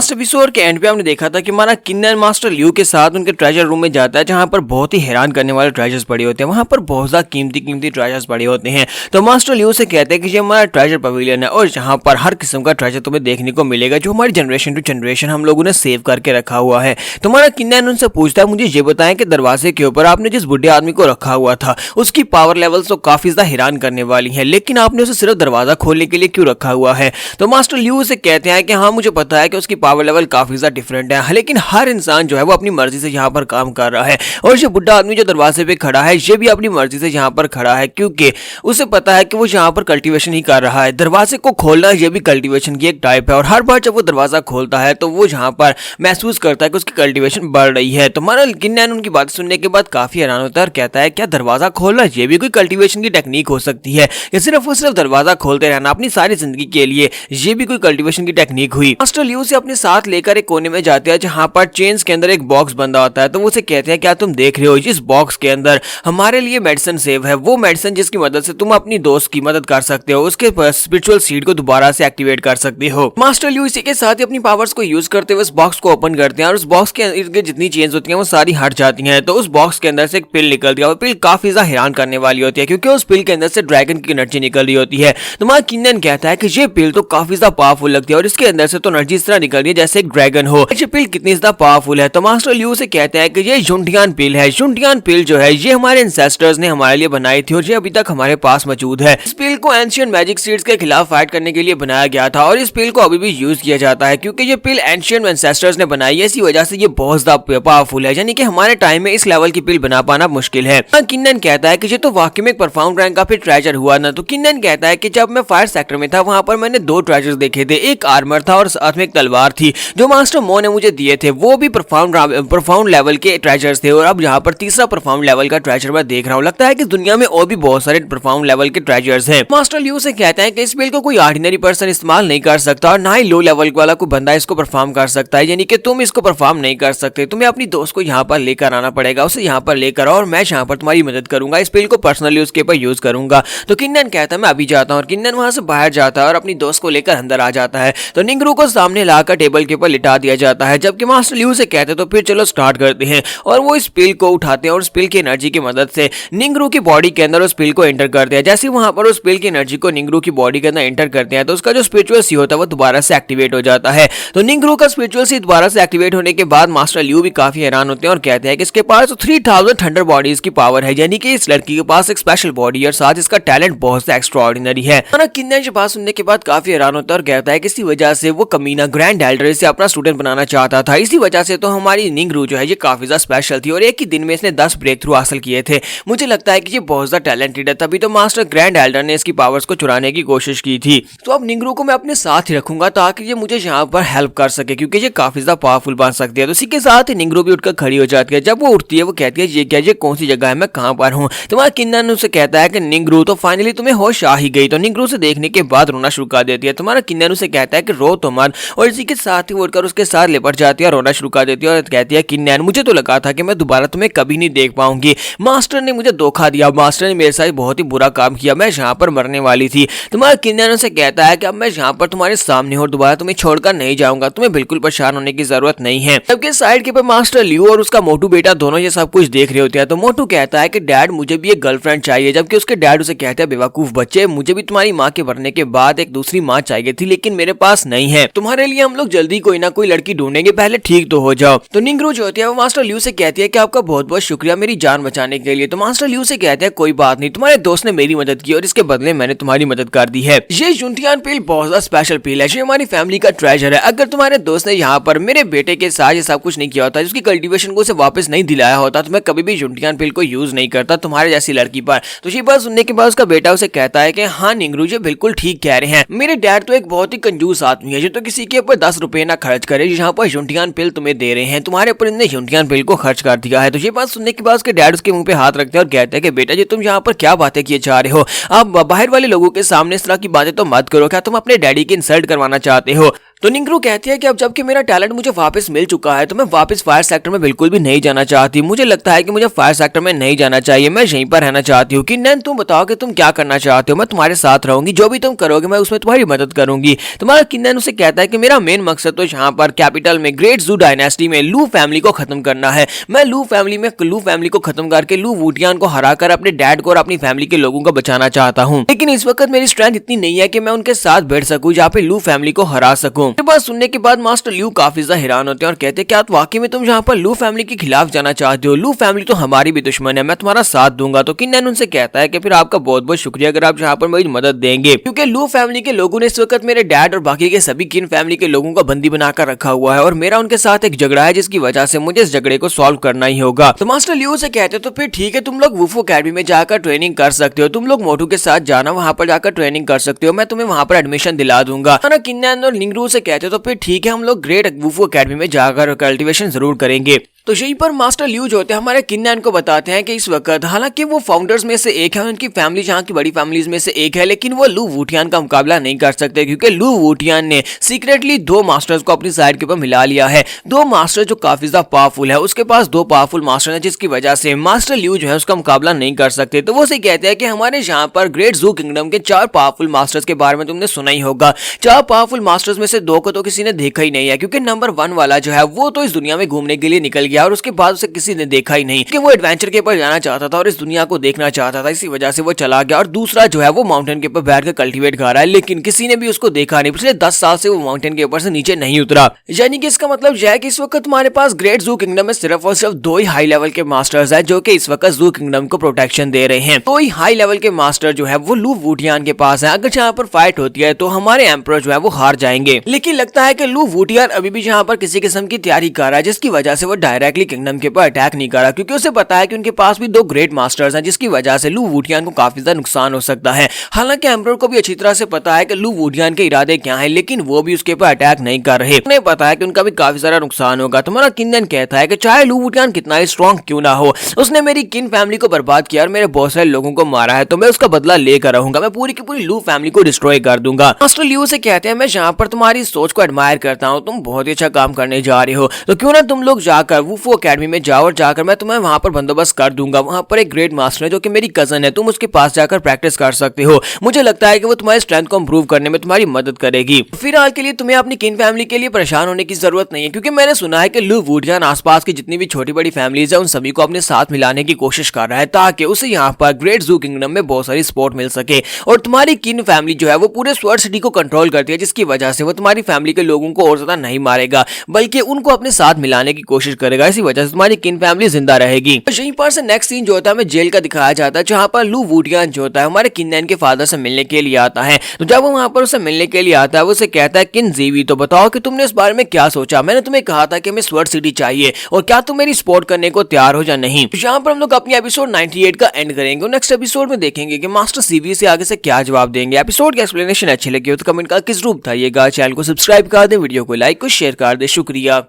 Last episode के and पे हमने देखा था कि हमारा किन्नर मास्टर लियू के साथ उनके ट्रेजर रूम में जाता है, जहां पर बहुत ही हैरान करने वाले ट्रेजर्स पड़े होते हैं। वहां पर बहुत ज्यादा कीमती ट्रेजर्स पड़े होते हैं। तो मास्टर लियू से कहते हैं कि ये हमारा ट्रेजर पवेलियन है और जहां पर हर किस्म का ट्रेजर तुम्हें देखने को मिलेगा, जो हमारी जनरेशन टू जनरेशन हम लोगों ने सेव करके रखा हुआ है। तो हमारा किन्नर उनसे पूछता है, मुझे ये बताएं कि दरवाजे के ऊपर आपने जिस बुढ़े आदमी को रखा हुआ था उसकी पावर लेवल्स तो काफी ज्यादा हैरान करने वाली है, लेकिन आपने उसे सिर्फ दरवाजा खोलने के लिए क्यों रखा हुआ है? तो मास्टर लियू से कहते हैं कि हाँ, मुझे पता है कि उसकी पावर लेवल काफी ज्यादा डिफरेंट है, लेकिन हर इंसान जो है वो अपनी मर्जी से यहाँ पर काम कर रहा है और ये बुढ़ा आदमी जो दरवाजे पे खड़ा है ये भी अपनी मर्जी से यहाँ पर खड़ा है, क्योंकि उसे पता है कि वो यहाँ पर कल्टीवेशन ही कर रहा है। दरवाजे को खोलना ये भी कल्टीवेशन की एक टाइप है और हर बार जब वो दरवाजा खोलता है तो वो यहाँ पर महसूस करता है कि उसकी कल्टीवेशन बढ़ रही है। तो हमारा किन्नर उनकी बात सुनने के बाद काफी हैरान होता है और कहता है, क्या दरवाजा खोलना ये भी कोई कल्टीवेशन की टेक्निक हो सकती है या सिर्फ दरवाजा खोलते रहना अपनी सारी जिंदगी के लिए ये भी कोई कल्टीवेशन की टेक्निक हुई? मास्टर लियू से अपने साथ लेकर एक कोने में जाते हैं जहां पर चेन्स के अंदर एक बॉक्स बंधा होता है। तो वो उसे कहते हैं, क्या तुम देख रहे हो इस बॉक्स के अंदर हमारे लिए मेडिसिन सेव है, वो मेडिसिन जिसकी मदद से तुम अपनी दोस्त की मदद कर सकते हो, उसके स्पिरिचुअल सीड को दोबारा से एक्टिवेट कर सकते हो। मास्टर लियू इसी के साथ ही अपनी पावर्स को यूज करते हुए उस बॉक्स को ओपन करते हैं और उस बॉक्स के इर्द जितनी चेन्स होती हैं वो सारी हट जाती हैं। तो उस बॉक्स के अंदर से एक पिल निकलती है और पिल काफी ज्यादा हैरान करने वाली होती है, क्योंकि उस पिल के अंदर से ड्रैगन की एनर्जी निकल रही होती है। तो मां किन्नन कहता है कि ये पिल तो काफी ज्यादा पावरफुल लगती है और इसके अंदर से तो एनर्जी इस तरह निकल रही है जैसे एक ड्रैगन हो। ये पिल कितनी ज्यादा पावरफुल है? तो मास्टर लियू से कहते हैं कि ये जुंटियान पिल है। जुंटियान पिल जो है ये हमारे एंसेस्टर्स ने हमारे लिए बनाई थी और ये अभी तक हमारे पास मौजूद है। इस पिल को एंशिएंट मैजिक सीड्स के खिलाफ फाइट करने के लिए बनाया गया था और इस पिल को अभी भी यूज किया जाता है, क्योंकि ये पिल एंशिएंट एंसेस्टर्स ने बनाई है, इसी वजह से ये बहुत ज्यादा पावरफुल है। यानी कि हमारे टाइम में इस लेवल की पिल बना पाना मुश्किल है। किन्नन कहता है कि ये तो वाकई में एक परफाउंड रैंक का फिर ट्रेजर हुआ ना। तो किन्नन कहता है कि जब मैं फायर सेक्टर में था वहां पर मैंने दो ट्रेजर्स देखे थे, एक आर्मर था और साथ में एक तलवार थी जो मास्टर मो ने मुझे दिए थे, वो भी परफाउंड लेवल के ट्रेजर्स थे। और अब यहाँ पर तीसरा परफाउंड लेवल का ट्रेजर मैं देख रहा हूँ। लगता है कि दुनिया में और भी बहुत सारे परफाउंड लेवल के ट्रेजर्स हैं। मास्टर लियू से कहते हैं कि इस स्पेल को कोई ऑर्डिनरी पर्सन इस्तेमाल नहीं कर सकता और ना ही लो लेवल वाला कोई बंदा इसको परफॉर्म कर सकता है, यानी कि तुम इसको परफॉर्म नहीं कर सकते। तुम्हें अपनी दोस्त को यहाँ पर लेकर आना पड़ेगा, उसे यहाँ पर लेकर और मैं यहाँ पर तुम्हारी मदद करूंगा, इस स्पेल को पर्सनली उसके ऊपर यूज करूंगा। तो किन्नन कहता है मैं अभी जाता हूँ और किन्नन वहां से बाहर जाता है और अपनी दोस्त को लेकर अंदर आ जाता है। तो निंगरू को सामने लाकर टेबल के ऊपर लिटा दिया जाता है, जबकि मास्टर लियू से कहते हैं तो फिर चलो स्टार्ट करते हैं। और वो इस पिल को उठाते हैं और उस पिल की एनर्जी की मदद से निंगरू की बॉडी के अंदर उस पिल को एंटर करते हैं। जैसे वहां पर उस पिल की एनर्जी को निंगरू की बॉडी के अंदर एंटर करते हैं तो उसका जो स्पिरिचुअल सी होता है वो दोबारा से एक्टिवेट हो जाता है। तो निंगरू का स्पिरिचुअल सी दोबारा से एक्टिवेट होने के बाद मास्टर लियू भी काफी हैरान होते हैं और कहते हैं कि इसके पास 3000 बॉडीज की पावर है, यानी कि इस लड़की के पास एक स्पेशल बॉडी है और साथ इसका टैलेंट बहुत से एक्स्ट्राऑर्डिनरी है। किन्नन की बात सुनने के बाद काफी हैरान होता है और कहता है कि इसी वजह से वो कमीना ग्रैंड एल्डर से अपना स्टूडेंट बनाना चाहता था, इसी वजह से तो हमारी निंगरू जो है ये काफी ज्यादा स्पेशल थी और एक ही दिन में इसने 10 ब्रेक थ्रू हासिल किए थे। मुझे लगता है कि ये बहुत ज्यादा टैलेंटेड है, तभी तो मास्टर ग्रैंड एल्डर ने इसकी पावर्स को चुराने की कोशिश की थी। तो अब निंगरू को मैं अपने साथ ही रखूंगा ताकि ये मुझे यहाँ पर हेल्प कर सके, क्योंकि ये काफी ज्यादा पावरफुल बन सकती है। तो इसी के साथ ही निंगरू भी उठकर खड़ी हो जाती है। जब वो उठती है वो कहती है, ये क्या, ये कौन सी जगह है, मैं कहाँ पर हूँ? तुम्हारा किन्नन उसे कहता है कि निंगरू तो फाइनली तुम्हें होश आ ही गई। तो निंगरू से देखने के बाद रोना शुरू कर देती है। तुम्हारा किन्नन उसे कहता है कि रो तो मत, और इसी के साथ ही उठकर उसके साथ लिपट जाती है, रोना शुरू कर देती है और कहती है, किन्नन मुझे तो लगा था कि मैं दोबारा तुम्हें कभी नहीं देख पाऊंगी, मास्टर ने मुझे धोखा दिया, मास्टर ने मेरे साथ बहुत ही बुरा काम किया, मैं यहाँ पर मरने वाली थी। तुम्हारा किन्नन उसे कहता है कि अब मैं यहाँ पर तुम्हारे सामने और दोबारा तुम्हें छोड़कर नहीं जाऊंगा, तुम्हें बिल्कुल परेशान होने की जरूरत नहीं है। जबकि साइड के पर मास्टर लियू और उसका मोटू बेटा दोनों ये सब कुछ देख रहे होते हैं। तो मोटू कहता है कि डैड मुझे भी एक गर्लफ्रेंड चाहिए, जबकि उसके डैड उसे कहते हैं, बेवकूफ बच्चे, मुझे भी तुम्हारी माँ के मरने के बाद एक दूसरी माँ चाहिए थी, लेकिन मेरे पास नहीं है, तुम्हारे लिए हम लोग जल्दी कोई ना कोई लड़की ढूंढेंगे, पहले ठीक तो हो जाओ। तो निंगरू जो होती है वो मास्टर लियू से कहती है कि आपका बहुत बहुत शुक्रिया मेरी जान बचाने के लिए। तो मास्टर लियू से कहते हैं, कोई बात नहीं, तुम्हारे दोस्त ने मेरी मदद की और इसके बदले मैंने तुम्हारी मदद कर दी है। ये जुंटियान पिल बहुत ज्यादा स्पेशल पिल है, ये हमारी फैमिली का ट्रेजर है। अगर तुम्हारे दोस्त ने यहाँ पर मेरे बेटे के साथ ये सब कुछ नहीं किया होता, जिसकी कल्टीवेशन को उसे वापस नहीं दिलाया होता, तो मैं कभी भी जुंटियान पिल को यूज नहीं करता तुम्हारे जैसी लड़की पर। तो ये बात सुनने के बाद उसका बेटा उसे कहता है कि हाँ निंगरू जी बिल्कुल ठीक कह रहे हैं, मेरे डैड तो एक बहुत ही कंजूस आदमी है, जो तो किसी के ऊपर 10 रुपए ना खर्च करे, यहाँ पर जुंटियान पिल तुम्हें दे रहे हैं, तुम्हारे ऊपर इन्हें जुंटियान पिल को खर्च कर दिया है। तो ये बात सुनने के बाद उसके डैड उसके मुंह पे हाथ रखते हैं और कहते हैं कि बेटा जी तुम यहाँ पर क्या बातें किए जा रहे हो, आप बाहर वाले लोगों के सामने इस तरह की बातें तो मत करो, क्या तुम अपने डैडी की इंसल्ट करवाना चाहते हो? तो निंगरू कहती है कि अब जबकि मेरा टैलेंट मुझे वापस मिल चुका है तो मैं वापस फायर सेक्टर में बिल्कुल भी नहीं जाना चाहती। मुझे लगता है कि मुझे फायर सेक्टर में नहीं जाना चाहिए, मैं यहीं पर रहना चाहती हूँ। किन्नन तुम बताओ कि तुम क्या करना चाहते हो, मैं तुम्हारे साथ रहूंगी, जो भी तुम करोगे मैं उसमें तुम्हारी मदद करूंगी। तुम्हारा किन्नन उसे कहता है कि मेरा मेन मकसद तो यहाँ पर कैपिटल में ग्रेट जू डायनेस्टी में लू फैमिली को खत्म करना है। मैं लू फैमिली को खत्म करके लू वुटियान को हराकर अपने डैड को और अपनी फैमिली के लोगों को बचाना चाहता हूँ। लेकिन इस वक्त मेरी स्ट्रेंथ इतनी नहीं है कि मैं उनके साथ बैठ सकूं जहाँ पे लू फैमिली को हरा सकूं। ये बात सुनने के बाद मास्टर ल्यू काफी ज्यादा हैरान होते हैं और कहते हैं क्या वाकई में तुम जहाँ पर लू फैमिली के खिलाफ जाना चाहते हो? लू फैमिली तो हमारी भी दुश्मन है, मैं तुम्हारा साथ दूंगा। तो किन्नन उनसे कहता है कि फिर आपका बहुत बहुत शुक्रिया अगर आप यहाँ पर मेरी मदद देंगे, क्योंकि लू फैमिली के लोगों ने इस वक्त मेरे डैड और बाकी के सभी किन फैमिली के लोगों को बंदी बनाकर रखा हुआ है और मेरा उनके साथ एक झगड़ा है जिसकी वजह से मुझे इस झगड़े को सॉल्व करना ही होगा। तो मास्टर ल्यू से कहते तो फिर ठीक है, तुम लोग वुफू अकेडमी में जाकर ट्रेनिंग कर सकते हो, तुम लोग मोटू के साथ जाना, वहां पर जाकर ट्रेनिंग कर सकते हो, मैं तुम्हें वहां पर एडमिशन दिला दूंगा। ना किन्नन और निंगरू से कहते तो फिर ठीक है, हम लोग ग्रेट वुफू अकेडमी में जाकर कल्टीवेशन जरूर करेंगे। तो यहीं पर मास्टर ल्यू जो होते हैं हमारे किन्नन को बताते हैं कि इस वक्त हालांकि वो फाउंडर्स में से एक है, उनकी फैमिली जहाँ की बड़ी फैमिलीज में से एक है, लेकिन वो लू वुटियान का मुकाबला नहीं कर सकते क्योंकि लू वुटियान ने सीक्रेटली दो मास्टर्स को अपनी साइड के ऊपर मिला लिया है। दो मास्टर जो काफी ज्यादा पावरफुल है, उसके पास दो पावरफुल मास्टर है जिसकी वजह से मास्टर ल्यू जो है उसका मुकाबला नहीं कर सकते। तो वो से कहते हैं कि हमारे यहाँ पर ग्रेट जू किंगडम के 4 पावरफुल मास्टर्स के बारे में तुमने सुना ही होगा। 4 पावरफुल मास्टर्स में से 2 को तो किसी ने देखा ही नहीं है, क्योंकि नंबर 1 वाला जो है वो तो इस दुनिया में घूमने के लिए निकल गया और उसके बाद उसे किसी ने देखा ही नहीं, कि वो एडवेंचर के ऊपर जाना चाहता था और इस दुनिया को देखना चाहता था, इसी वजह से वो चला गया। और दूसरा जो है वो माउंटेन के ऊपर बैठकर कल्टीवेट कर रहा है, लेकिन किसी ने भी उसको देखा नहीं। पिछले 10 साल से वो माउंटेन के ऊपर से नीचे नहीं उतरा। यानी कि इसका मतलब यह है कि इस वक्त तुम्हारे पास ग्रेट जू किंगडम में सिर्फ और सिर्फ 2 ही हाई लेवल के मास्टर्स हैं जो कि इस वक्त जू किंगडम को प्रोटेक्शन दे रहे हैं। 2 ही हाई लेवल के मास्टर जो है वो लू वुटियान के पास है। अगर यहाँ पर फाइट होती है तो हमारे एम्परर जो है वो हार जाएंगे, लेकिन लगता है कि लू वुटियान अभी भी यहाँ पर किसी किस्म की तैयारी कर रहा है, जिसकी वजह से वो डायरेक्टली किंगडम के ऊपर अटैक नहीं कर रहा, क्योंकि उसे पता है कि उनके पास भी 2 ग्रेट मास्टर्स हैं, जिसकी वजह से लू वुटियान को काफी ज्यादा नुकसान हो सकता है। हालांकि एम्परर को भी अच्छी तरह से पता है कि लू वुटियान के इरादे क्या हैं, लेकिन वो भी उसके ऊपर अटैक नहीं कर रहे। उन्हें पता है कि उनका भी काफी सारा नुकसान होगा। तुम्हारा किन्नन कहता है कि चाहे लू वुटियान कितना ही स्ट्रॉन्ग क्यों ना हो, उसने मेरी किन फैमिली को बर्बाद किया और मेरे बहुत सारे लोगों को मारा है, तो मैं उसका बदला लेकर रहूंगा। मैं पूरी की पूरी लू फैमिली को डिस्ट्रॉय कर दूंगा। मास्टर ल्यू से कहते हैं मैं यहाँ पर तुम्हारी सोच को एडमायर करता हूँ, तुम बहुत ही अच्छा काम करने जा रहे हो, तो क्यों ना तुम लोग जाकर वुफू अकेडमी में जाओ और जाकर मैं तुम्हें वहां पर बंदोबस्त कर दूंगा। वहां पर एक ग्रेट मास्टर है जो कि मेरी कजन है, तुम उसके पास जाकर प्रैक्टिस कर सकते हो। मुझे लगता है कि वो तुम्हारी स्ट्रेंथ को इंप्रूव करने में तुम्हारी मदद करेगी। फिलहाल के लिए तुम्हें अपनी किन फैमिली के लिए परेशान होने की जरूरत नहीं है, क्योंकि मैंने सुना है कि लू वुटियान आसपास की जितनी भी छोटी बड़ी फैमिलीज है उन सभी को अपने साथ मिलाने की कोशिश कर रहा है, ताकि उसे यहाँ पर ग्रेट जू किंगडम में बहुत सारी सपोर्ट मिल सके। और तुम्हारी किन फैमिली जो है वो पूरे स्वर्ड सिटी को कंट्रोल करती है, जिसकी वजह से वो तुम्हारी फैमिली के लोगों को और ज्यादा नहीं मारेगा, बल्कि उनको अपने साथ मिलाने की कोशिश करेगा। इसी वजह से तुम्हारी किन फैमिली जिंदा रहेगी। तो यहीं पर से नेक्स्ट सीन जो होता है हमें जेल का दिखाया जाता है, जहाँ पर लू वुटियान जो होता है हमारे किन्नन के फादर से मिलने के लिए आता है। तो जब वो वहां पर उसे मिलने के लिए आता है, वो उसे कहता है किन जीवी, तो बताओ कि तुमने इस बारे में क्या सोचा? मैंने तुम्हें कहा था कि हमें स्वर्ड सिटी चाहिए, और क्या तुम मेरी सपोर्ट करने को तैयार हो या नहीं? तो यहाँ पर हम लोग अपनी एपिसोड 98 का एंड करेंगे। नेक्स्ट एपिसोड में देखेंगे कि मास्टर सीवी से आगे से क्या जवाब देंगे। एपिसोड की एक्सप्लेनेशन अच्छी लगी हो तो कमेंट करके जरूर बताइएगा। चैनल को सब्सक्राइब कर दे, वीडियो को लाइक और शेयर कर दे। शुक्रिया।